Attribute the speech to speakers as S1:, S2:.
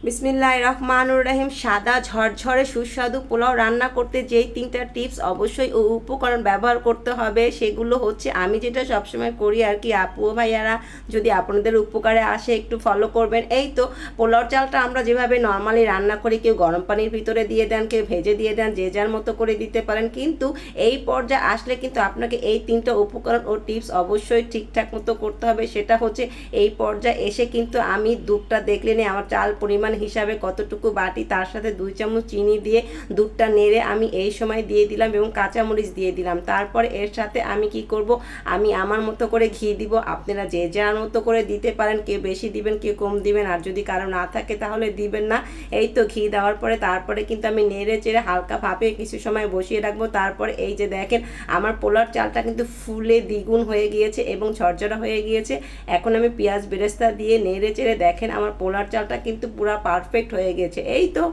S1: বিসমিল্লাহির রহমানুর রহিম। সাদা ঝরঝরে সুস্বাদু পোলাও রান্না করতে যেই তিনটা টিপস অবশ্যই ও উপকরণ ব্যবহার করতে হবে সেগুলো হচ্ছে আমি যেটা সবসময় করি আর কি। আপু ও ভাইয়ারা যদি আপনাদের উপকারে আসে একটু ফলো করবেন। এই তো পোলাও চালটা আমরা যেভাবে নর্মালি রান্না করি, কেউ গরম পানির ভিতরে দিয়ে দেন, কেউ ভেজে দিয়ে দেন, যে যার মতো করে দিতে পারেন। কিন্তু এই পর্যায়ে আসলে কিন্তু আপনাকে এই তিনটা উপকরণ ও টিপস অবশ্যই ঠিকঠাক মতো করতে হবে। সেটা হচ্ছে এই পর্যায়ে এসে কিন্তু আমি দুধটা দেখলে নিয়ে আমার চাল পরিমাণ হিসাবে কতটুকু বাটি, তার সাথে 2 চামচ চিনি দিয়ে দুধটা নেড়ে আমি এই সময় দিয়ে দিলাম এবং কাঁচামরিচ দিয়ে দিলাম। তারপর এর সাথে আমি কি করব, আমি আমার মতো করে ঘি দিব। আপনারা যে যার মতো করে দিতে পারেন, কেউ বেশি দিবেন, কেউ কম দিবেন, আর যদি কারো না থাকে তাহলে দিবেন না। এই তো ঘি দেওয়ার পরে তারপরে কিন্তু আমি নেড়ে চেড়ে হালকা ভাপে কিছু সময় বসিয়ে রাখবো। তারপরে এই যে দেখেন আমার পোলাওর চালটা কিন্তু ফুলে দ্বিগুণ হয়ে গিয়েছে এবং ঝরঝরা হয়ে গিয়েছে। এখন আমি পেঁয়াজ বেরেস্তা দিয়ে নেড়ে চেড়ে দেখেন আমার পোলাওর চালটা কিন্তু পুরো পারফেক্ট হয়ে গেছে। এই তো।